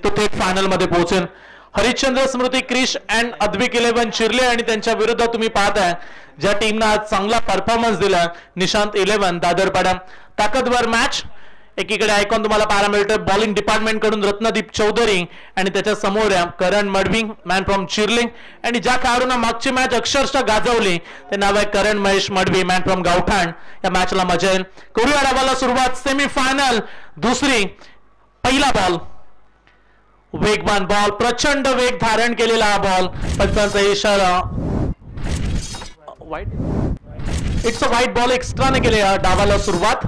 तो थेट फायनल मध्ये पोहोचेल. हरिश्चंद्र स्मृती क्रिश अँड अद्विक 11 चिर्ले आणि त्यांच्या विरुद्ध तुम्ही पाहताय ज्या टीमनं आज चांगला परफॉर्मन्स दिला निशांत 11 दादरपाडा. ताकदवर मॅच. एकीकडे आयकॉन तुम्हाला पाहायला मिळतं बॉलिंग डिपार्टमेंट कडून रत्नदीप चौधरी आणि त्याच्या समोर करण मडवी मॅन फ्रॉम चिर्ले. आणि ज्या खेळाडूंना मागची मॅच अक्षरशः गाजवली ते नाव आहे करण महेश मडवी मॅन फ्रॉम गावठाण. या मॅचला मजा येईल. करूया डावाला सुरुवात. सेमीफायनल दुसरी. पहिला बॉल वेगवान बॉल, प्रचंड वेग धारण केलेला हा बॉल. पंचांचा इशारा वाईट. इट्स अ वाईट बॉल. एक्स्ट्राने केले डावाला सुरुवात.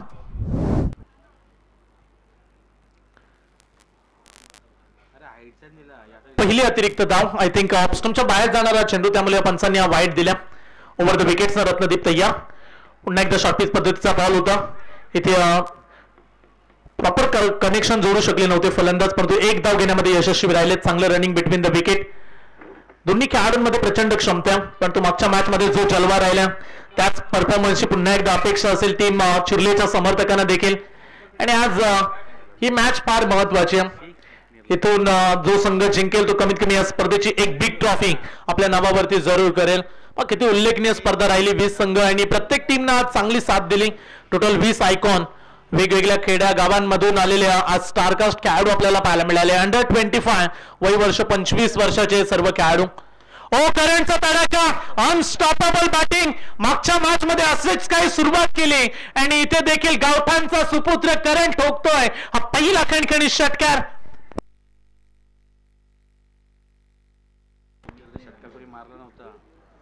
पहिली अतिरिक्त धाव. आय थिंक ऑफस्टमच्या बाहेर जाणारा चेंडू त्यामुळे पंचांनी वाईट दिल्या. ओव्हर द विकेट्स रत्नदीप तय्या. पुन्हा एकदा शॉर्ट पिच पद्धतीचा बॉल होता. इथे प्रॉपर कनेक्शन जोडू शकले नव्हते फलंदाज, परंतु एक धाव घेण्यामध्ये यशस्वी राहिले. चांगलं रनिंग बिटवीन द विकेट. दोन्ही खेळाडूंमध्ये प्रचंड क्षमता, परंतु मागच्या मॅच मध्ये जो जलवा राहिला त्याच परफॉर्मन्सची पुन्हा एकदा अपेक्षा असेल टीम चिर्लेच्या समर्थकांना देखील. आणि आज ही मॅच फार महत्वाची आहे. इथून जो संघ जिंकेल तो कमीत कमी या स्पर्धेची एक बिग ट्रॉफी आपल्या नावावरती जरूर करेल. किती उल्लेखनीय स्पर्धा राहिली. 20 संघ आणि प्रत्येक टीमनं आज चांगली साथ दिली. टोटल 20 आयकॉन वेगवेगळ्या खेड्या गावांमधून आलेले आज स्टारकास्ट खेळाडू आपल्याला पाहायला मिळाले. अंडर 25 वय वर्ष 25 वर्षाचे सर्व खेळाडू. ओ करणचा तडाखा. Unstoppable batting. मागच्या मॅच मध्ये असेच काही सुरुवात केली आणि इथे देखील गावठाणचा सुपुत्र करण ठोकतोय हा पहिला खणखणीत षटकार.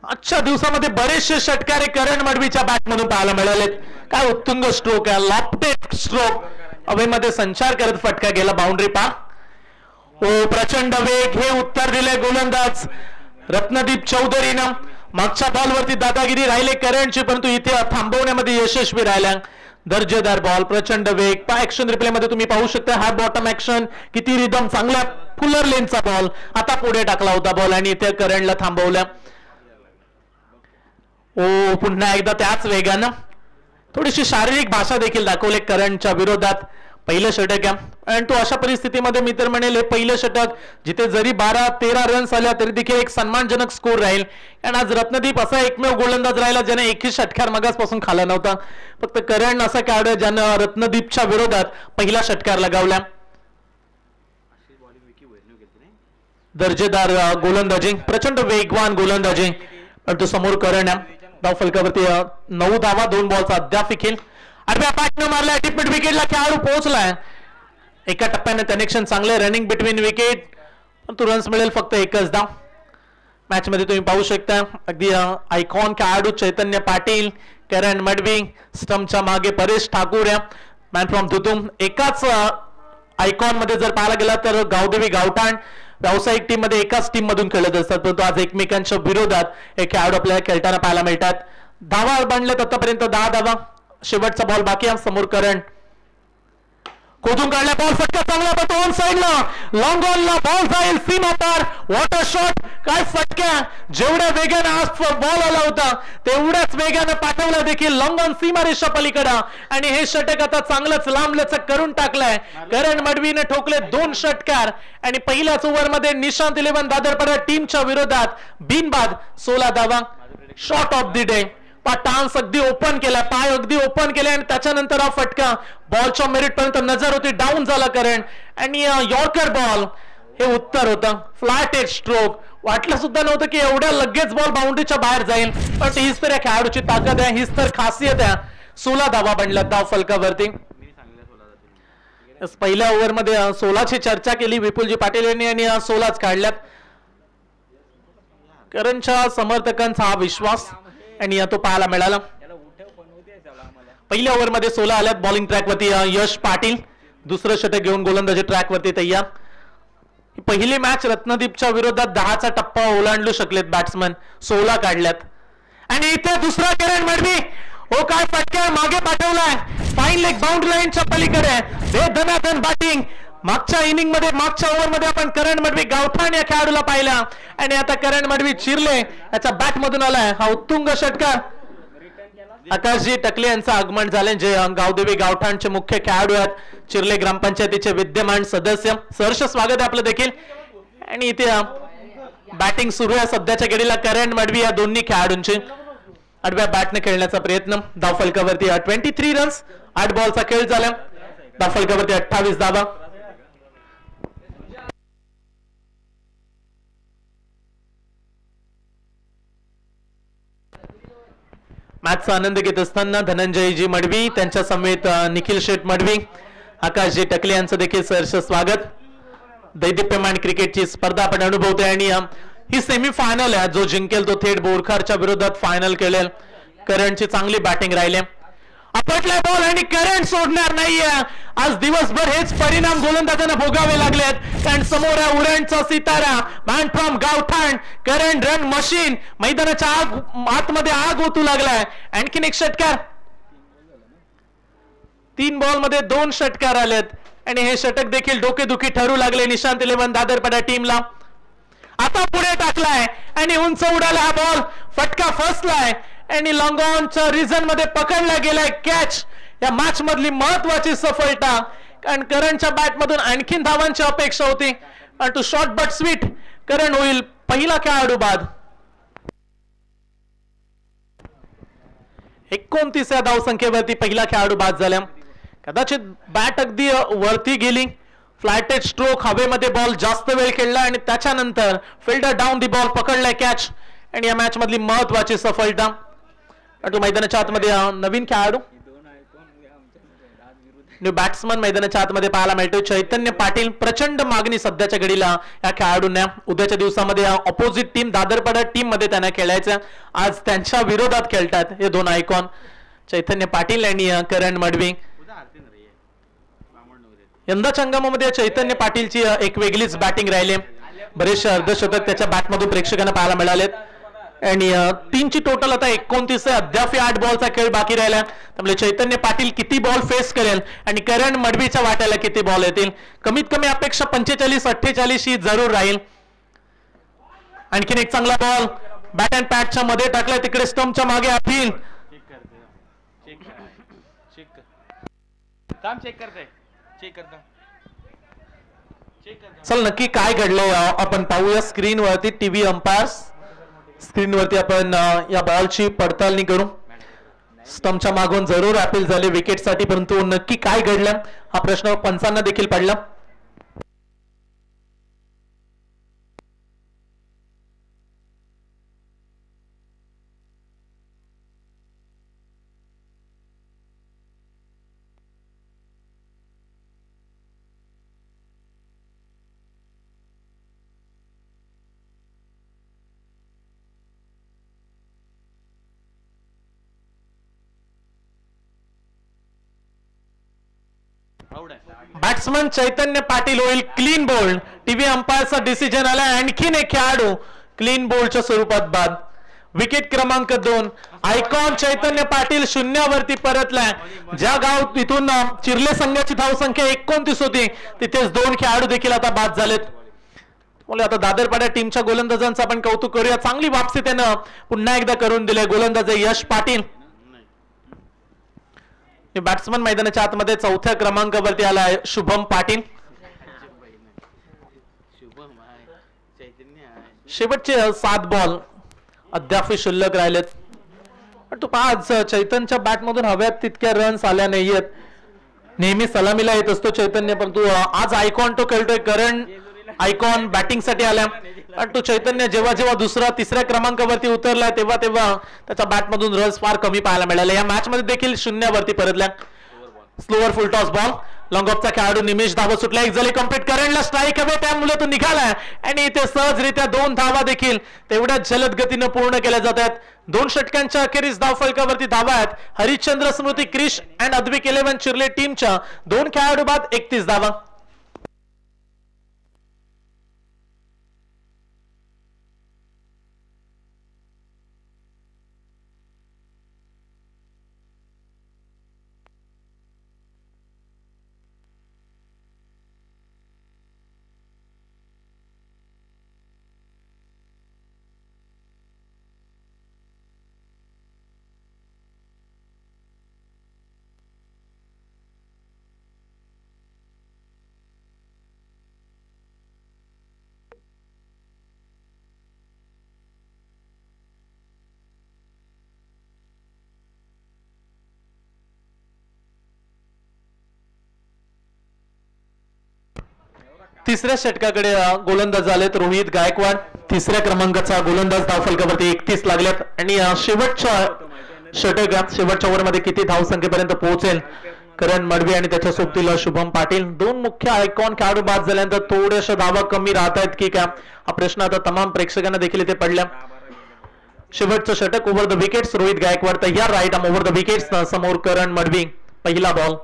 आजच्या दिवसामध्ये बरेचसे षटकार करण मडवीच्या बॅटमधून पाहायला मिळालेत. काय उत्तुंग स्ट्रोक आहे. Lofted stroke. हवेमध्ये संचार करत फटका गेला बाउंड्री पार. ओ प्रचंड वेग. हे उत्तर दिले गोलंदाज रत्नदीप चौधरीनं. मागच्या बॉलवरती दादागिरी राहिले करणची, परंतु इथे थांबवण्यामध्ये यशस्वी राहिल्या. दर्जेदार बॉल. प्रचंड वेग. पा ऍक्शन रिप्ले मध्ये तुम्ही पाहू शकता हा बॉटम ऍक्शन. किती रिदम. चांगला फुलर लेनचा बॉल. आता पुढे टाकला होता बॉल आणि इथे करणला थांबवलं. ओ पुन्हा एकदा त्याच वेगानं थोडीशी शारीरिक भाषा देखील दाखवले करणच्या विरोधात. पहिलं षटक आहे आणि तो अशा परिस्थितीमध्ये मी तर म्हणेल हे पहिलं षटक जिथे जरी 12-13 रन्स आल्या तरी देखील एक सन्मानजनक स्कोर राहील. आणि आज रत्नदीप असा एकमेव गोलंदाज राहिला ज्याने एकही षटकार मगासपासून खाला नव्हता. फक्त करण असा खेळाडू ज्यानं रत्नदीपच्या विरोधात पहिला षटकार लगावला. दर्जेदार गोलंदाजी. प्रचंड वेगवान गोलंदाजी. परंतु समोर करण आहे. धाव फलकावरती 9 धावा 2 बॉलचा अद्याप विकेल. आडव्या पॅटनं मारला. टिपमिट विकेटला खेळाडू पोहोचलाय. एका टप्प्याने कनेक्शन चांगले. Running between wicket. परंतु रन्स मिळेल फक्त एकच धाव. मॅच मध्ये तुम्ही पाहू शकता अगदी आयकॉन खेळाडू चैतन्य पाटील, करण मडवी, स्टंपच्या मागे परेश ठाकूर मॅन फ्रॉम धुतुम. एकाच आयकॉन मध्ये जर पाहायला गेला तर गावदेवी गावठाण व्यावसायिक टीम मध्ये एकाच टीम मधून खेळत असतात, परंतु आज एकमेकांच्या विरोधात हे खेळाडू आपल्याला खेळताना पाहायला मिळतात. धावा बांधल्यात आतापर्यंत 10 धावा. शेवटचा बॉल बाकी आहे. समोर करण खोदून काढला बॉल. फटका चांगला पण ऑन साइडला लॉंग ऑनला बॉल जाईल सीमा पार. Water shot. काय फटका. जेवढ्या वेगाने आज बॉल आला होता तेवढ्याच वेगाने पाठवला देखील लॉंग ऑन सीमारेषा पलीकडे. आणि हे षटक आता चांगलंच लांबलचक करून टाकलंय. करण मडवीने ठोकले 2 षटकार आणि पहिल्याच ओव्हर मध्ये निशांत 11 दादरपाडा टीमच्या विरोधात बिनबाद 16 धावा. Shot of the day. टान्स अगदी ओपन केला. पाय अगदी ओपन केले आणि त्याच्यानंतर हा फटका बॉलच्या मेरिट पर्यंत नजर होती. डाऊन झाला करण आणि यॉर्कर बॉल हे उत्तर होतं. Flatted stroke. वाटलं सुद्धा नव्हतं की एवढ्या लगेच बॉल बाउंड्रीच्या बाहेर जाईल, पण हीच तर या खेळाडूची ताकद आहे. हीच तर खासियत आहे. 16 धावा बनल्या धाव फलकावरती. पहिल्या ओव्हर मध्ये 16ची चर्चा केली विपुलजी पाटील यांनी आणि 16च काढल्यात. करणच्या समर्थकांचा हा विश्वास आणि तो पाहायला मिळाला. पहिल्या ओव्हर मध्ये 16 आल्यात. बॉलिंग ट्रॅक वरती यश पाटील. दुसरं षटक घेऊन गोलंदाजी ट्रॅक वरती तयार. पहिली मॅच रत्नदीपच्या विरोधात 10चा टप्पा ओलांडू शकलेत बॅट्समन. 16 काढल्यात आणि इथे दुसरा करण मडवी. ओ काय फटका मागे पाठवलाय. फाईन लेग बाउंड्री लाईनच्या पलीकडे बेधनाधन बॅटिंग. मागच्या इनिंग मध्ये मागच्या ओव्हर मध्ये आपण करण मडवी गावठाण या खेळाडूला पाहिला आणि आता करण मडवी चिर्ले याच्या बॅट मधून आलाय हा उत्तुंग षटकार. आकाशजी टकले यांचं आगमन झाले, जे गावदेवी गावठाणचे मुख्य खेळाडू आहेत, चिर्ले ग्रामपंचायतीचे विद्यमान सदस्य. सहर्ष स्वागत आहे आपलं देखील. आणि इथे बॅटिंग सुरू आहे सध्याच्या घडीला करण मडवी या दोन्ही खेळाडूंची. आडव्या बॅटने खेळण्याचा प्रयत्न. धावफलकावरती 23 रन्स. 8 बॉलचा खेळ झाला. धावफलकावरती 28 धावा. मॅचचा आनंद घेत असताना धनंजयजी मडवी, त्यांच्या समेत निखिल शेठ मडवी, आकाशजी टकले यांचं देखील सहर्ष स्वागत. दैदिप्यमान क्रिकेटची स्पर्धा आपण अनुभवतोय आणि ही सेमी फायनल आहे. जो जिंकेल तो थेट बोरखारच्या विरोधात फायनल खेळेल. करणची चांगली बॅटिंग राहिली. आपटला बॉल आणि करण सोडणार नाहीये. आज दिवसभर हेच परिणाम गोलंदाजांना भोगावे लागलेत. कारण समोर आहे उरणचा सितारा, मॅन फ्रॉम गावठाण, करण रन मशीन. मैदानाच्या आतमध्ये आग ओतू लागलाय. आणखीन एक षटकार. 3 बॉल मध्ये 2 षटकार आलेत आणि हे षटक देखील डोकेदुखी ठरू लागले निशांत 11 दादरपाडा टीमला. आता पुढे टाकलाय आणि उंच उडाला हा बॉल. फटका फसलाय आणि लॉंग ऑनच्या रिझन मध्ये पकडला गेलाय कॅच. या मॅच मधली महत्वाची सफलता. कारण करणच्या बॅट मधून आणखीन धावांची अपेक्षा होती. Too short but sweet. Karan होईल पहिला खेळाडू बाद. 29 या धावसंख्येवरती पहिला खेळाडू बाद झाला. कदाचित बॅट अगदी वरती गेली. फ्लॅटेड स्ट्रोक, हवेमध्ये बॉल जास्त वेळ खेळला आणि त्याच्यानंतर फिल्डर डाऊन दी बॉल पकडलाय कॅच. आणि या मॅच मधली महत्वाची सफलता. मैदानाच्या आतमध्ये नवीन खेळाडू, न्यू बॅट्समन मैदानाच्या आतमध्ये पाहायला मिळतो. चैतन्य पाटील. प्रचंड मागणी सध्याच्या घडीला या खेळाडूंना. उद्याच्या दिवसामध्ये ऑपोजिट टीम दादरपाडा टीम मध्ये त्यांना खेळायचं. आज त्यांच्या विरोधात खेळतात हे 2 आयकॉन, चैतन्य पाटील आणि करण मडवी. यंदाच्या हंगामामध्ये चैतन्य पाटीलची एक वेगळीच बॅटिंग राहिली. बरेचसे अर्धशतक त्याच्या बॅटमधून प्रेक्षकांना पाहायला मिळालेत. आणि टीमची टोटल आता 29 आहे. अद्याप 8 बॉलचा खेळ बाकी राहिला. त्यामुळे चैतन्य पाटील किती बॉल फेस करेल आणि करण मडवीच्या वाट्याला किती बॉल येतील. कमीत कमी अपेक्षा 45-48 ही जरूर राहील. आणखीन एक चांगला बॉल बॅट अँड पॅडच्या मध्ये टाकलाय. तिकडे स्टंपच्या मागे अपील. चल नक्की काय घडलंय आपण पाहूया स्क्रीनवरती. टीव्ही अंपायर्स स्क्रीनवरती आपण या बॉलची पडताळणी करू. स्टंपच्या मागून जरूर अपील झाले विकेटसाठी, परंतु नक्की काय घडलं हा प्रश्न पंचांना देखील पडला. बॅट्समन चैतन्य पाटील होईल क्लीन बोल्ड. टीव्ही अंपायरचा डिसिजन आला. आणखीन एक खेळाडू क्लीन बोल्डच्या स्वरूपात बाद. विकेट क्रमांक 2. आयकॉन चैतन्य पाटील शून्यावरती परतलाय. ज्या गाव तिथून चिर्ले संघाची धावसंख्या 29 होती, तिथेच 2 खेळाडू देखील आता बाद झालेत. आता दादरपाड्या टीमच्या गोलंदाजांचं आपण कौतुक करूया. चांगली वापसी त्यानं पुन्हा एकदा करून दिले गोलंदाज यश पाटील. बॅट्समन मैदानाच्या आतमध्ये 4थ्या क्रमांकावरती आलाय शुभम पाटील. शेवटचे 7 बॉल अद्याप शिल्लक राहिलेत. तू आज चैतन्यच्या बॅटमधून हव्यात तितक्या रन्स आल्या नाहीयेत. नेहमी सलामीला येत असतो चैतन्य, परंतु आज आयकॉन तो खेळतोय. करण आयकॉन बॅटिंग साठी आल्या. आणि तो चैतन्य जेव्हा जेव्हा 2ऱ्या-3ऱ्या क्रमांकावरती उतरलाय तेव्हा त्याच्या बॅटमधून रन्स फार कमी पाहायला मिळाले. या मॅच मध्ये देखील शून्यावरती परतल्या. Slower full toss ball. Long ऑफचा खेळाडू निमेश धावा सुटला. एक झाली कंप्लीट. करणला स्ट्राईक हवे, त्यामुळे तो निघालाय आणि इथे सहजरित्या 2 धावा देखील तेवढ्याच जलद गतीनं पूर्ण केल्या जात आहेत. 2 षटकांच्या अखेरीस धावफलकावरती धावा आहेत. हरिश्चंद्र स्मृती क्रिश अँड अद्विक 11 चिर्ले टीमच्या 2 खेळाडू बाद 31 धावा. तिसऱ्या षटकाकडे गोलंदाज आलेत रोहित गायकवाड. तिसऱ्या क्रमांकाचा गोलंदाज धावफलकावरती 31 लागल्यात आणि शेवटच्या षटकात शेवटच्या ओव्हरमध्ये किती धावसंख्येपर्यंत पोहोचेल करण मडवी आणि त्याच्या सोबतीला शुभम पाटील. दोन मुख्य आयकॉन खेळाडू बाद झाल्यानंतर थोड्याशा धावा कमी राहत आहेत की काय हा प्रश्न आता तमाम प्रेक्षकांना देखील इथे पडला. शेवटचं षटक over the wickets. Rohit Gaikwad तयार right arm over the wickets. समोर करण मडवी. पहिला बॉल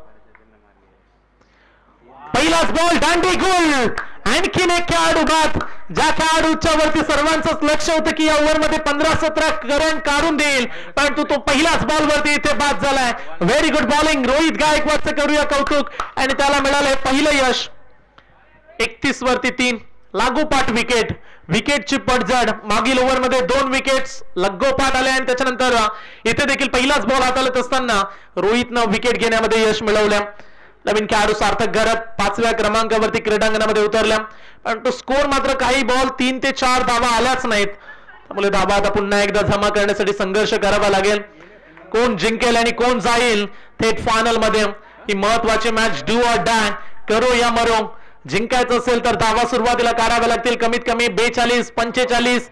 पहिलाच बॉल दांडी गोल. आणखीन एक खेळाडू बाद ज्या खेळाडूच्या वरती सर्वांचंच लक्ष होतं की या ओव्हरमध्ये 15-17 रन काढून देईल परंतु तो पहिल्याच बॉल वरती इथे बाद झालाय. व्हेरी गुड बॉलिंग रोहित गायकवाडचं करूया कौतुक आणि त्याला मिळालंय पहिलं यश. 31 वरती 3 लागोपाठ विकेट. विकेटची पडझड. मागील ओव्हरमध्ये 2 विकेट्स लगोपाठ आले आणि त्याच्यानंतर इथे देखील पहिलाच बॉल हाताळत असताना रोहितनं विकेट घेण्यामध्ये यश मिळवलं. नवीन खेळाडू सार्थक घरात 5व्या क्रमांकावरती क्रीडांगणामध्ये उतरल्या परंतु स्कोर मात्र काही बॉल 3 ते 4 धावा आल्याच नाहीत. त्यामुळे धावा आता पुन्हा एकदा जमा करण्यासाठी संघर्ष करावा लागेल. कोण जिंकेल आणि कोण जाईल थेट फायनल मध्ये. ही महत्वाची मॅच डू ऑर डाय. करो या मरो. जिंकायचं असेल तर धावा सुरुवातीला काढाव्या लागतील कमीत कमी 42 45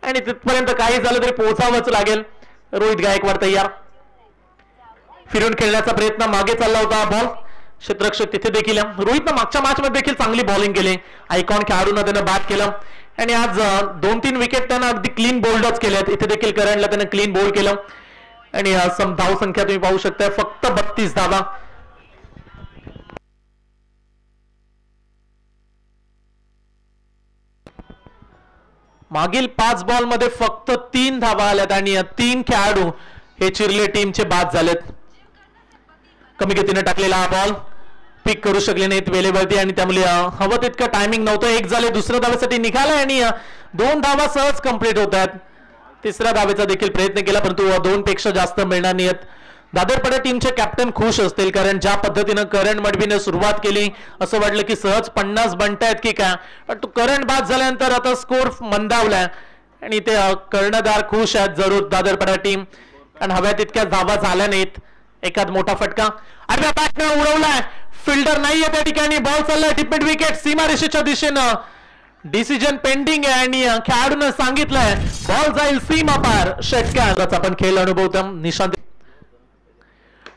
आणि तिथपर्यंत काही झालं तरी पोहोचावंच लागेल. रोहित गायकवाड तयार. फिरून खेळण्याचा प्रयत्न मागे चालला होता. बॉल क्षेत्ररक्षक तिथे देखील. रोहितनं मागच्या मॅच मध्ये देखील चांगली बॉलिंग केली. आयकॉन खेळाडूंना त्यानं बाद केलं आणि आज 2-3 विकेट त्यानं अगदी क्लीन बोल्डच केल्यात. इथे देखील करणला त्यानं क्लीन बोल्ड केलं आणि धाव संख्या तुम्ही पाहू शकता फक्त 32 धावा. मागील 5 बॉल मध्ये फक्त 3 धावा आल्यात आणि 3 खेळाडू हे चिरले टीमचे बाद झालेत. कमी गतीने टाकलेला हा बॉल पिक करू शकले नाहीत वेळेवरती आणि त्यामुळे हवं तितकं टायमिंग नव्हतं. एक झाले दुसऱ्या धावेसाठी निघाला आणि 2 धावा सहज कंप्लीट होत आहेत. तिसऱ्या धावेचा देखील प्रयत्न केला परंतु 2 पेक्षा जास्त मिळणार नाहीत. दादरपडा टीमचे कॅप्टन खुश असतील कारण ज्या पद्धतीनं करण मडवीने सुरुवात केली असं वाटलं की सहज 50 बनतायत की काय पण तो करण बाद झाल्यानंतर आता स्कोर मंदावलाय आणि ते कर्णधार खुश आहेत जरूर दादरपडा टीम आणि हव्या तितक्या धावा झाल्या नाहीत. एखाद मोठा फटका आडव्या बॅटनं उडवलाय. फिल्डर नाहीये त्या ठिकाणी. बॉल चाललाय टिपमेट विकेट सीमारेषेच्या दिशेनं. डिसिजन पेंडिंग आहे आणि खेळाडूनं सांगितलंय बॉल जाईल सीमा पार. षटकार आपण खेळ अनुभवतो. निशांत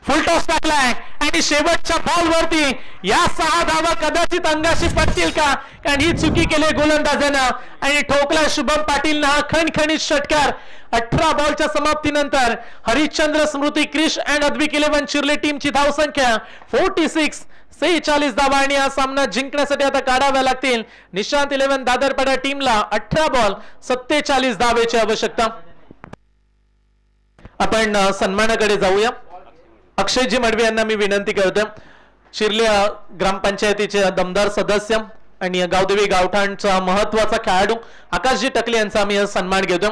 फुल टॉस टाकलाय आणि शेवटच्या बॉल वरती या 6 धावा कदाचित अंगाशी पडतील का कारण ही चुकी केली गोलंदाजानं आणि ठोकला शुभम पाटीलनं हा खणखणीत षटकार. 18 बॉलच्या समाप्तीनंतर हरिश्चंद्र स्मृती क्रिश अँड अद्विक 11 चिरले टीमची धावसंख्या 46 46 धावा आणि हा सामना जिंकण्यासाठी आता काढाव्या लागतील. निशांत 11 दादरपाडा टीमला 18 बॉल 47 धावेची आवश्यकता. आपण सन्मानाकडे जाऊया. अक्षयजी मडवी यांना मी विनंती करतो. शिर्ले ग्रामपंचायतीचे दमदार सदस्य आणि गावदेवी गावठाणचा महत्वाचा खेळाडू आकाशजी टकले यांचा आम्ही सन्मान घेतो.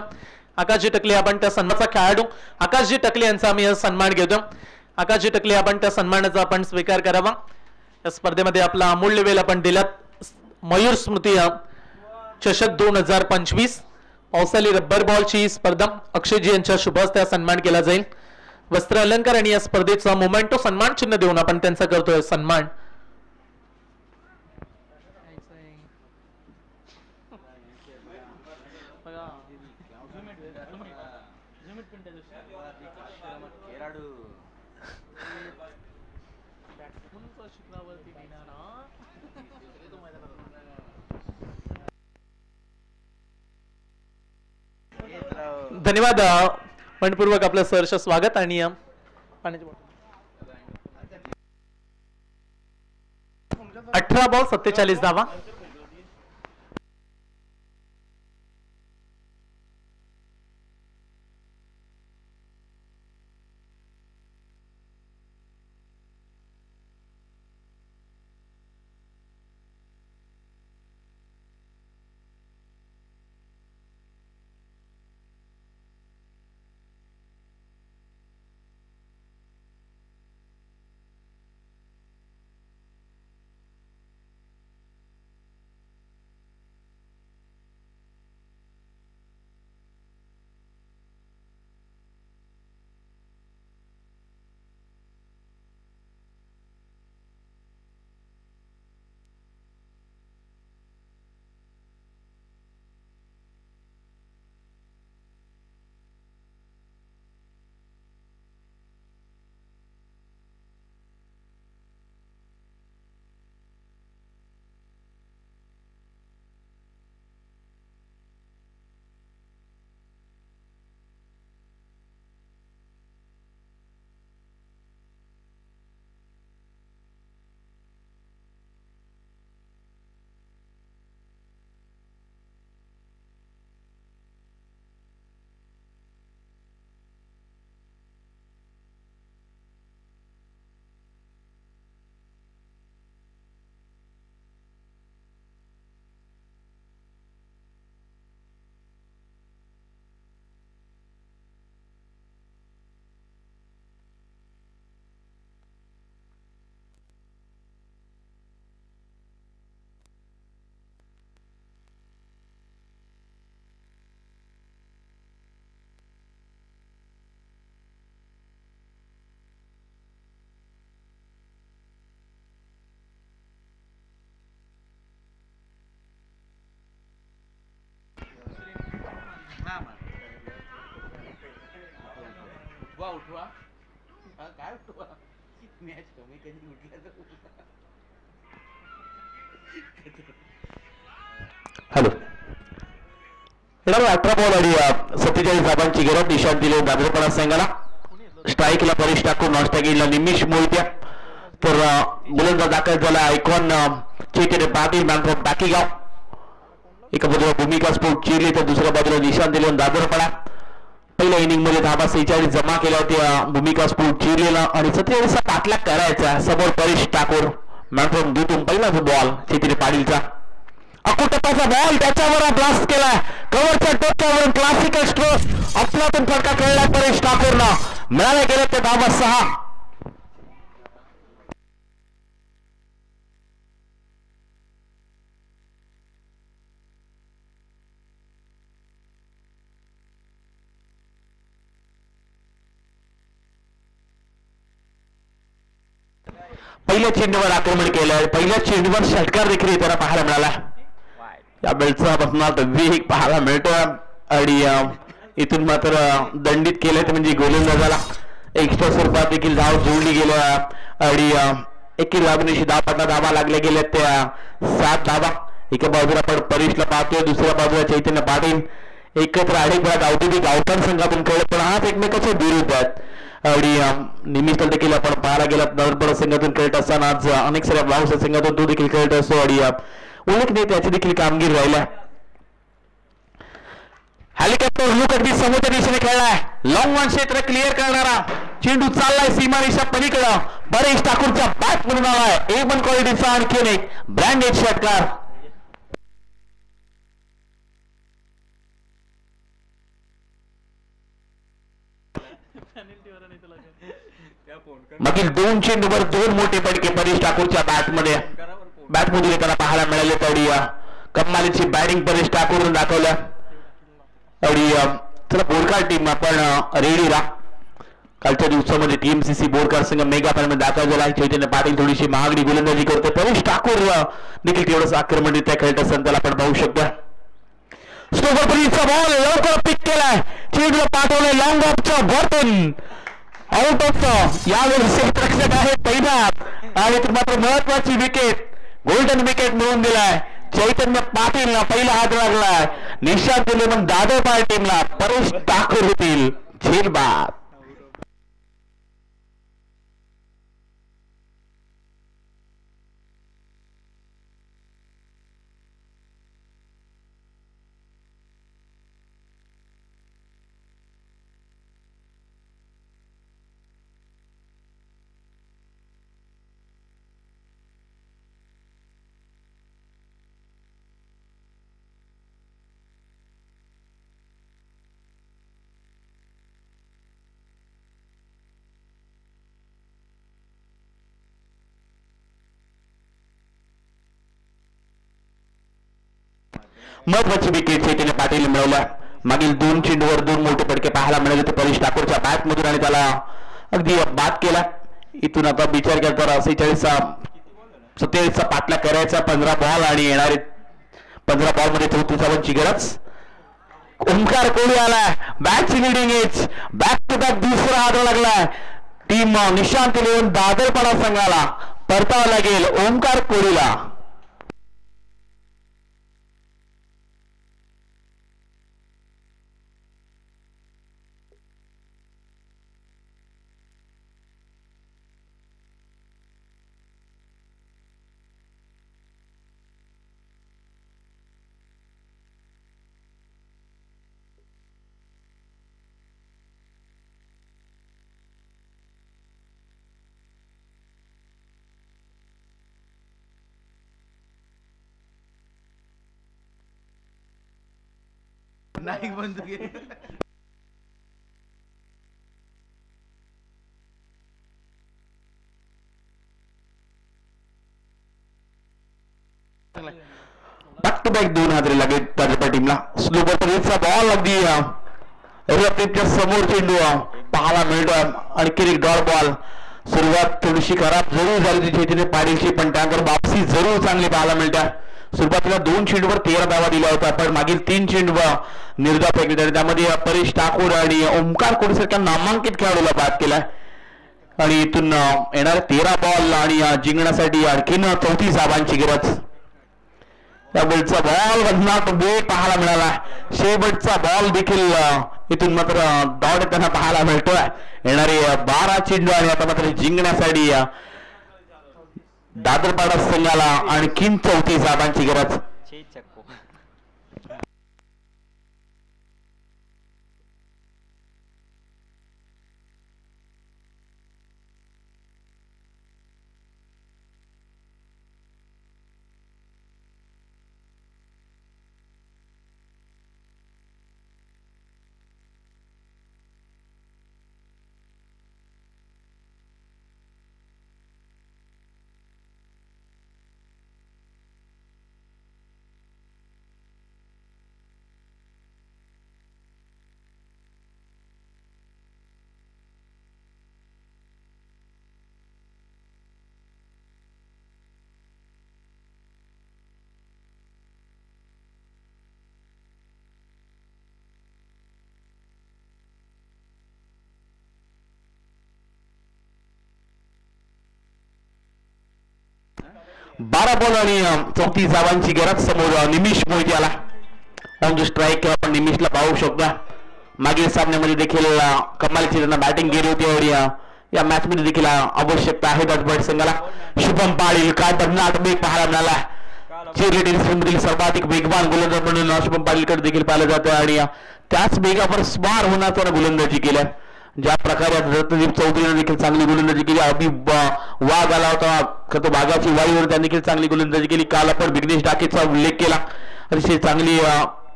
आकाशजी टकले आपण त्या सन्मानाचा खेळाडू आकाशजी टकले यांचा आम्ही सन्मान घेतो. आकाशजी टकले आपण त्या सन्मानाचा आपण स्वीकार करावा. या स्पर्धेमध्ये आपला अमूल्य वेळ आपण दिलात. मयूर स्मृती चषक 2025 पावसाळी रब्बर बॉलची स्पर्धा अक्षयजी यांच्या शुभ हस्ते सन्मान केला जाईल. वस्त्र अलंकार आणि या स्पर्धेचा मोमेंटो सन्मान चिन्ह देऊन आपण त्यांचा करतोय सन्मान. धन्यवाद. मनपूर्वक आपलं सहर्ष स्वागत आणि 18 बॉल 47 धावा. हॅलो 18 बॉल आणि 47 धावांची गरज निशाण दिले दादरपणा संघाला स्ट्राईकला परेश ठाकूर नॉनस्ट्राईकला निमिष मोहिते तर गोलंदाज दाखल झाला icon Chaitanya Patil man from Takigaon एका बाजूला भूमिका स्पोर्ट चिरली तर दुसऱ्या बाजूला निशाण दिले दादरपणा पहिल्या इनिंग मध्ये धावा 46 जमा केल्या होत्या भूमिका स्पोर्ट चिरलेला आणि 47 पाठलाग करायचा समोर परेश ठाकूर मॅन फ्रॉम दुटून पहिलाच बॉल चैतन्य पाटीलचा अकुटपाचा बॉल त्याच्यावर ब्लास्ट केला कव्हरच्या टोकावरून क्लासिकल स्ट्रोक अफलातून फटका खेळला परेश ठाकूरनं मिळाले गेले ते धावा 6 पहिल्या चेंडूवर आक्रमण केलं पहिल्या चेंडूवर षटकार देखील त्याला पाहायला मिळाला या बेल्टचा बसणार वेग पाहायला मिळतो आणि इथून मात्र दंडित केलं तर म्हणजे गोलंदाजाला एक्स्ट्रा स्वरूपात देखील धाव जोडली गेल्या आणि एकी धावनीशी 10 धावा लागल्या गेल्या त्या 7 धावा एका बाजूला आपण परेशला पाहतोय दुसऱ्या बाजूला चैतन्य पाटील एकत्र अनेक वेळा औद्योगिक गावठाण संघातून खेळले पण आज एकमेकाच्या विरुद्ध आहेत आणि निमित्त देखील आपण पाहायला गेला दादरपणा संघातून खेळत असताना आज अनेक साऱ्या भावसा संघातून तो देखील खेळत असतो आणि उल्लेखनीय त्याची देखील कामगिरी राहिल्या हेलिकॉप्टर लुक अगदी समोरच्या दिशेने खेळलाय लॉंग वन क्षेत्र क्लिअर करणारा चेंडू चाललाय सीमारेषा पलीकडं परेश ठाकूरचा बॅट म्हणून आलाय A1 क्वालिटीचा आणखीन एक ब्रँडेड षटकार मागील 2 चेंडूवर 2 मोठे फटके परेश ठाकूरच्या बॅटमधून येताना पाहायला मिळाले तेवढी कमालीची बॅटिंग परेश ठाकूरने दाखवल्या आणि चला बोरकार टीम आपण रेडी राहा कालच्या दिवसामध्ये TMCC बोरकार संघ मेगा फायनल दाखल झाला चैतन्य पाटील थोडीशी महागडी गोलंदाजी करते परेश ठाकूर देखील तेवढंच आक्रमणरित्या खेळत असताना त्याला आपण पाहू शकता स्टोकरचा बॉल लवकर पिक केलाय चेंडूला पाठवले लॉंग ऑफच्या वरतून आउट ऑफ यावेळी क्षेत्ररक्षक आहे पहिला आणि मात्र महत्वाची विकेट गोल्डन विकेट मिळवून दिलाय चैतन्य पाटीलला पहिला हात लागलाय निशांत दिले पण दादरपणा टीमला परेश ठाकूर होतील झेलबाद महत्वाची विकेट चैतन्य पाटील मिळवल्या मागील 2 चेंडूवर 2 मोठे फटके पाहायला मिळाले ते परेश ठाकूरच्या बॅट मधून आणि त्याला अगदी बाद केला इथून आता विचार केला तर 27 पाठला करायचा 15 बॉल आणि येणारे 15 बॉल मध्ये 34 गरज ओमकार कोहली आलाय बॅटची leading edge back to back दुसरा हात लागलाय टीम निशांत 11 दादरपणा संघाला परतावा लागेल ओमकार कोहलीला नाही बंद बॅक टू बॅक 2 हादरे लागले दादरपणा टीमला स्लोपर परेशचा बॉल अगदी रफीच्या समोर चेंडू पाहायला मिळतो आणखी एक डॉट बॉल सुरुवात थोडीशी खराब जरूर झाली चैतन्य पाटीलची पण त्यानंतर वापसी जरूर चांगली पाहायला मिळते सुरुवातीला 2 चेंडूवर 13 धावा दिल्या होत्या, पण मागील 3 चेंडू निर्धाव फेकले. त्यामध्ये परेश ठाकूर आणि ओमकार कोडीसारख्या नामांकित खेळाडूला बाद केलाय. आणि इथून येणारे 13 बॉल आणि जिंकण्यासाठी आणखीन 34 धावांची गरज. त्या बॉलचा बॉल वजनात वेग पाहायला मिळाला. शेवटचा बॉल देखील इथून मात्र डॉट त्यांना पाहायला मिळतोय. येणारे 12 चेंडू आणि आता मात्र जिंकण्यासाठी दादरपाडा संघाला आणखीन 34 धावांची गरज. बारा बॉल आणि 34 धावांची गरज. समोर निमिष मोहिते आला ऑन द स्ट्राईक. आपण निमिषला पाहू शकता. मागील सामन्यामध्ये देखील कमालीची त्यांना बॅटिंग गेली होती आणि या मॅच मध्ये देखील आवश्यकता आहे दादरपाडा संघाला. शुभम पाटील काय बदनाट वेग पाहायला मिळाला. चेरिटीमधील सर्वाधिक वेगवान गोलंदाज म्हणून शुभम पाटीलकडे देखील पाहिलं जातं आणि त्याच वेगावर स्मार होण्याचा गोलंदाजी केल्या. ज्या प्रकारे रत्नदीप चौधरीने देखील चांगली गोलंदाजी केली. अभि वाघ आला होता खरं वाघाची वाईवर त्यांनी देखील चांगली गोलंदाजी केली. काल आपण विघ्नेश डाकेचा उल्लेख केला. अतिशय चांगली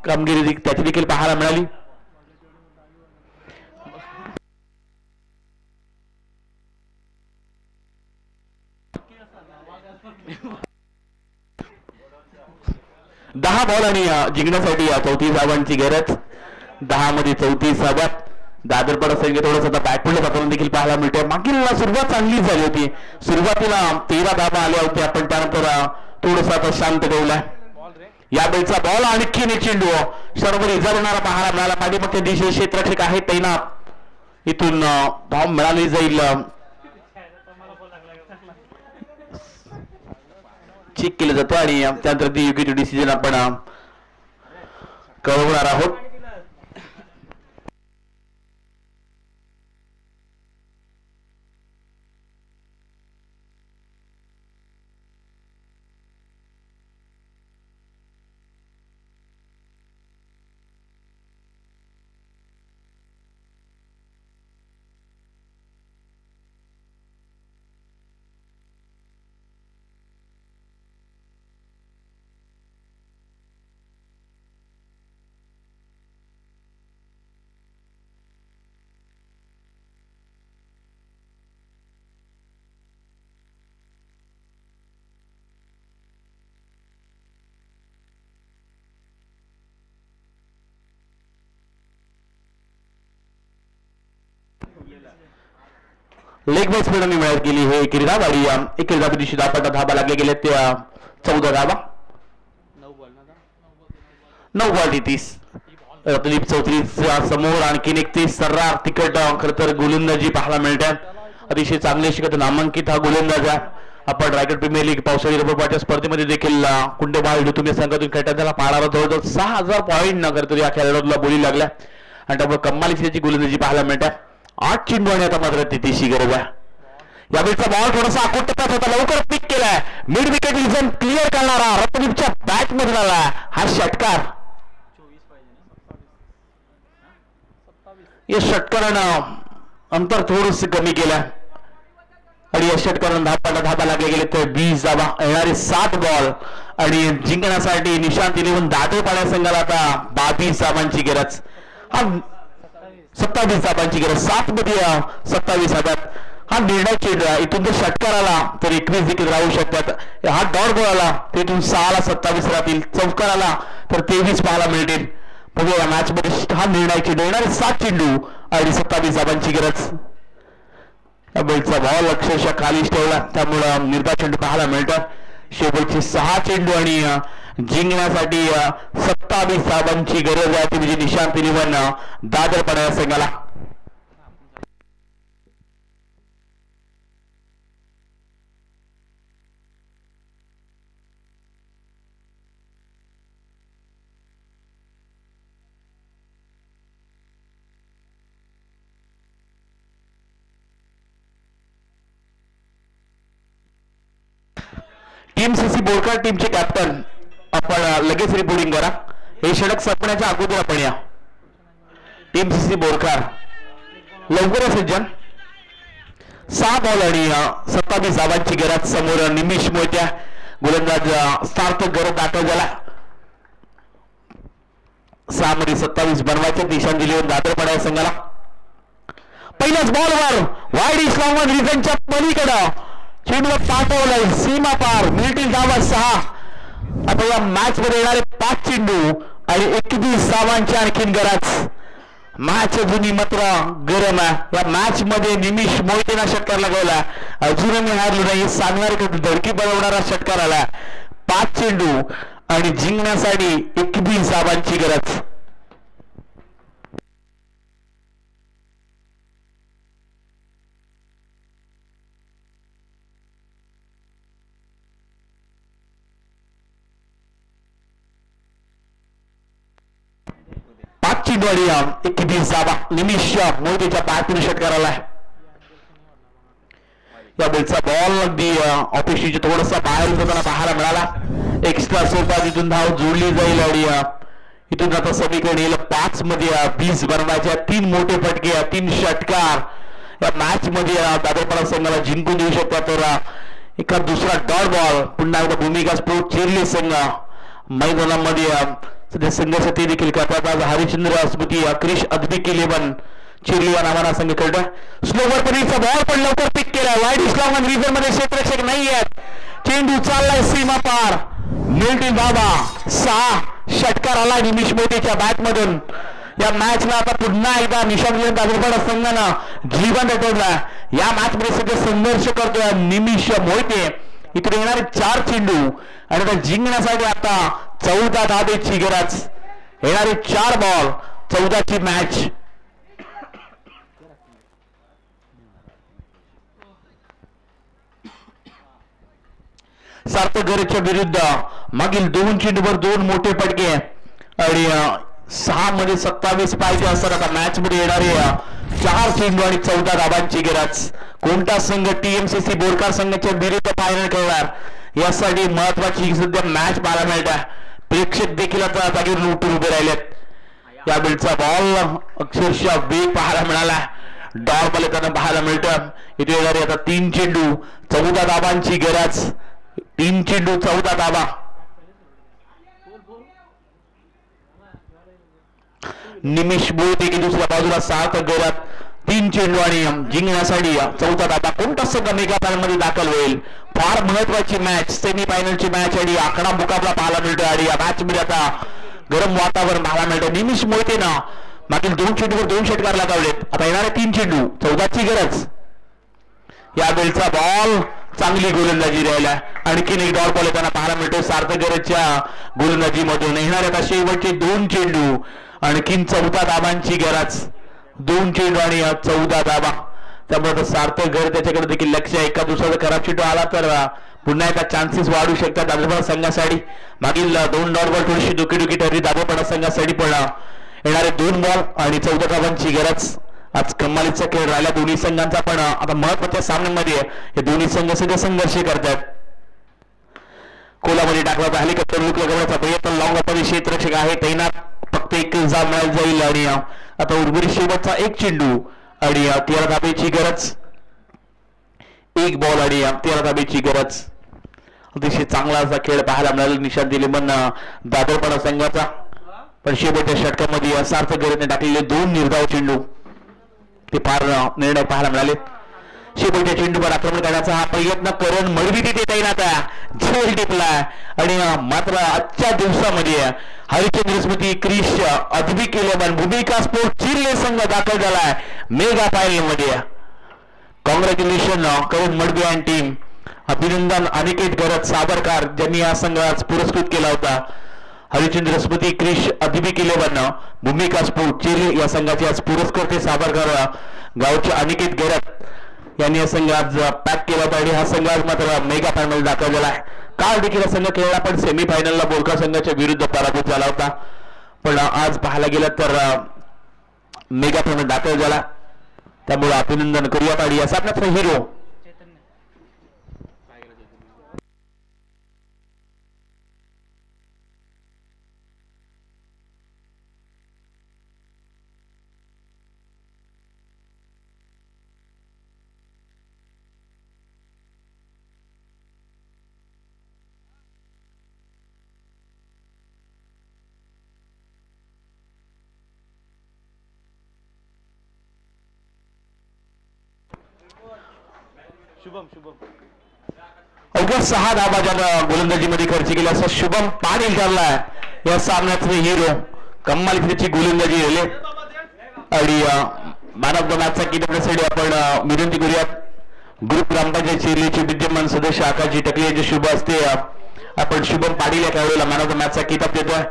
कामगिरी त्याची देखील पाहायला मिळाली. दहा बॉल आणि जिंकण्यासाठी 34 धावांची गरज. 10 मध्ये 34 धावा. दादरपाडा संघ थोडंसं आता बॅकवर्ड वातावरण देखील पाहायला मिळतंय. मागील सुरुवात चांगली झाली होती. सुरुवातीला 13 धावा आल्या होत्या, पण त्यानंतर थोडंसं आता शांत ठेवलाय. या बेलचा बॉल आणखीन एक चेंडू सर्व रिझर्वणारा पाहायला मिळाला. पाठीमागच्या दिशेने क्षेत्ररक्षक आहे तैनात. इथून धाव मिळाली जाईल. चेक केलं जातं आणि त्यानंतर ती योग्य डिसिजन आपण कळवणार आहोत. लेग बॉल स्पीड मिळत गेली. हे एकेरी धाव आणि एकेरी धाव दिवशी धाबा लागले गेले ते 14 धावा. 9 बॉल 30. रत्नदीप चौधरी समोर आणखीन 31 सर्रार तिकट खरं तर गोलंदाजी पाहायला मिळते. अतिशय चांगले शिकत नामांकित हा गोलंदाज आहे. आपण रायगड प्रीमियर लीग पावसाळी रबरबॉलच्या स्पर्धेमध्ये देखील कुंडबाळ तुम्ही संघातून खेळतात त्याला पाहणारा जवळजवळ 6000 पॉईंट न करतो या खेळाडूला बोली लागल्या आणि त्यामुळे कमालीची गोलंदाजी पाहायला मिळते. 8 चेंडू आणि आता मात्र तिथेशी गरज आहे. यावेळीचा बॉल थोडासा आकुटतात होता. लवकर पिक केलाय. मिड विकेट रिझन क्लिअर करणारा रत्नदीपच्या बॅट मधून आला हा षटकार. या षटकारानं अंतर थोडस कमी केलं आणि या षटकारानं धाबा लागले गेले तर 20 धावा. येणारे 7 बॉल आणि जिंकण्यासाठी निशांत 11 दादरपाडा संघाला आता 22 धावांची गरज. 27 धावांची गरज. 7 मध्ये 27 धावात हा निर्णय चेंडू इथून जर षटकार आला तर 21 देखील राहू शकतात. हा डॉट बॉल आला तर इथून 6 ला 27 राहतील. चौकार आला तर 23 पाहायला मिळतील. बघूया या मॅच मध्ये हा निर्णय चेंडू. येणारे 7 चेंडू आणि 27 धावांची गरज. बेलचा बॉल अक्षरशः खालीच ठेवला त्यामुळं निर्धाव चेंडू पाहायला मिळतात. शेवटचे 6 चेंडू आणि जिंकण्यासाठी 27 धावांची गरज आहे ती म्हणजे निशांत इलेव्हन दादर पडा संघाला. टीम सीसी बोरकर टीमचे कॅप्टन आपण लगेच रिपोर्टिंग करा. हे षटक संपण्याच्या अगोदर आपण या. टीम सीसी बोरकर लवकरच सज्जन. 6 बॉल आणि 27 धावांची गरज. समोर निमिष मोहित्या गोलंदाज सार्थक गरज दाखल झाला. 6 मध्ये 27 बनवायचे. निशांत इलेव्हन दादर पडा संघाला. पहिल्याच बॉलवर वाईड इस्लामन रिझनच्या पलीकडं चेंडूला पाठवलाय सीमा पार. मिळतील धावा 6. आता या मॅच मध्ये येणारे 5 चेंडू आणि 21 धावांची आणखीन गरज. मॅच अजूनही मात्र गरम आहे. या मॅच मध्ये निमिष मोहितेला षटकार लगावला. अजूनही हारलो नाही सांगणारे धडकी बनवणारा षटकार आला. 5 चेंडू आणि जिंकण्यासाठी 21 धावांची गरज. चेंडू आणि 21 धावा. निमिष मोहितेच्या बॅटून षटकार आला. या बॉलचा बॉल अगदी ऑफिसची थोडासा बाहेर होताना पाहायला मिळाला. एक्स्ट्रा स्वरूपात इथून धाव जोडली जाईल आणि इथून आता समीकरण येईल 5 मध्ये 20 बनवायच्या. 3 मोठे फटके 3 षटकार या मॅच मध्ये दादरपडा संघाला जिंकून देऊ शकतात. तर एका दुसरा डॉट बॉल पुन्हा एकदा भूमिका स्पोर्ट चिरले संघ मैदानामध्ये सध्या संघर्ष ते देखील करतात. आज हरिश्चंद्र स्मृती क्रिश अद्विक 11 चिरलिवा नावाना संघ खेळतोय. स्लोवर परीचा बॉल पण लवकर पिक केला. वाईड इस्लामन रिझन मध्ये क्षेत्ररक्षक नाही आहेत. चेंडू चाललाय सीमा पार. मिळतील धावा 6. षटकार आला निमिष मोहितेच्या बॅट मधून. या मॅचला आता पुन्हा एकदा निशांत दादरपडा संघानं जीवन ठेवला. या मॅच मध्ये सध्या संघर्ष करतोय निमिष मोहिते. इकडे येणारे 4 चेंडू आणि आता जिंकण्यासाठी आता 14 धावेची गरज. येणारे 4 बॉल 14ची मॅच. सार्थक गरजच्या विरुद्ध मागील 2 चेंडूवर 2 मोठे फटके आणि 6 मध्ये 27 पाहिजे असतात. आता मॅच मध्ये येणारे 4 चेंडू आणि 14 धावांची गरज. कोणता संघ टीएमसीसी बोरकर संघाच्या विरुद्ध फायनल खेळणार यासाठी महत्वाची सध्या मॅच पाहायला मिळते. प्रेक्षक देखील आता जागेवर उठून उभे राहिलेत. या बिलचा बॉल अक्षरशः वेग पाहायला मिळाला. डॉट बॉल येताना पाहायला मिळतं. इथे येणारे आता 3 चेंडू 14 धावांची गरज. 3 चेंडू 14 धावा. निमिष मोहिते की दुसऱ्या बाजूला 7 गरज. 3 चेंडू आणि जिंकण्यासाठी 14 धावा. कोणता संघ मेगा फायनल मध्ये दाखल होईल. फार महत्वाची मॅच सेमी फायनलची मॅच आणि आकडा मुकाबला पाहायला मिळतो आणि या मॅच मध्ये आता गरम वातावरण पाहायला मिळतं. निमिष मोहितेनं मागील 2 चेंडूवर 2 षटकार लगावलेत. आता येणारे 3 चेंडू 14ची गरज. या बेलचा बॉल चांगली गोलंदाजी राहिला. आणखीन एक डॉट बॉल येताना पाहायला मिळतो सार्थक गरजच्या गोलंदाजीमधून. येणारे आता शेवटचे 2 चेंडू आणखीन 14 धावांची गरज. 2 चेंडू आणि 14 धावा. त्यामुळे सार्थक घर त्याच्याकडे देखील लक्ष आहे. एका दुसरा खराब चेंडू आला तर पुन्हा एकदा चान्सेस वाढू शकतात दादरपडा संघासाठी. मागील 2 डॉट बॉल थोडीशी दुखी ठरली दादरपडा संघासाठी. पण येणारे 2 बॉल आणि 14 धावांची गरज. आज कमालीचा खेळ राहिला दोन्ही संघांचा. पण आता महत्वाच्या सामन्यामध्ये हे दोन्ही संघ सगळे संघर्ष करतात. कोलामध्ये टाकला तर हेलिकॉप्टर लुक लगवण्याचा प्रयत्न. लॉंग अपनी क्षेत्ररक्षक आहे तैनात. फक्त 1 जाब मिळाला जाईल आणि आता उर्वरित शेवटचा 1 चेंडू आणि 13 धावेची गरज. 1 बॉल आणि 13 धावेची गरज. अतिशय चांगला असा खेळ पाहायला मिळाला निशांत इलेव्हन दादरपडा संघाचा. पण शेवटच्या षटकामध्ये सार्थक गरजने टाकलेले 2 निर्धाव चेंडू ते फार निर्णय पाहायला मिळाले. शेवटच्या चेंडूवर आक्रमण करण्याचा हा प्रयत्न करून मडवी तिथे तैनात झेल टिपला आणि मात्र आजच्या दिवसामध्ये हरिश्चंद्र स्मृती क्रिश अद्विक 11 भूमिका स्पोर्ट चिरले संघ दाखल झालाय मेगा फायनल मध्ये. कॉंग्रॅच्युलेशन करून मडवी अँड टीम. अभिनंदन अनिकेत गरज सावरकर ज्यांनी हा संघ आज पुरस्कृत केला होता. हरिचंद्र स्मृती क्रिश अधिबिक 11 भूमिका स्पोर्ट चिले या संघाचे आज पुरस्कर्ते सावरकर गावचे अनिकेत गरज यांनी हा संघ आज पॅक केला होता आणि हा संघ आज मात्र मेगा फायनल दाखल झाला आहे. काल देखील हा संघ खेळला पण सेमी फायनलला बोलका संघाच्या विरुद्ध पराभूत झाला होता. पण आज पाहायला गेलं तर मेगा फायनल दाखल झाला. त्यामुळे अभिनंदन करूयात आणि असा आपला हिरो अवघ्या 6 धावा ज्यानं गोलंदाजीमध्ये खर्च केली असं शुभम पाटील ठरलाय या सामन्याचे हिरो. कमाल त्याची गोलंदाजी केली आणि मॅन ऑफ द मॅचचा किताबासाठी आपण विनंती करूयात ग्रुप ग्रामपंचायत चिरलीचे विद्यमान सदस्य आकाशजी टकले यांचे शुभ असते आपण शुभम पाटील या खेळाडूला मॅन ऑफ द मॅचचा किताब देतोय.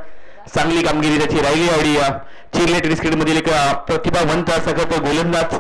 चांगली कामगिरी त्याची राहिली आणि चिरले टेनिस क्रिकेट मधील एक प्रतिभावंत सगळं गोलंदाज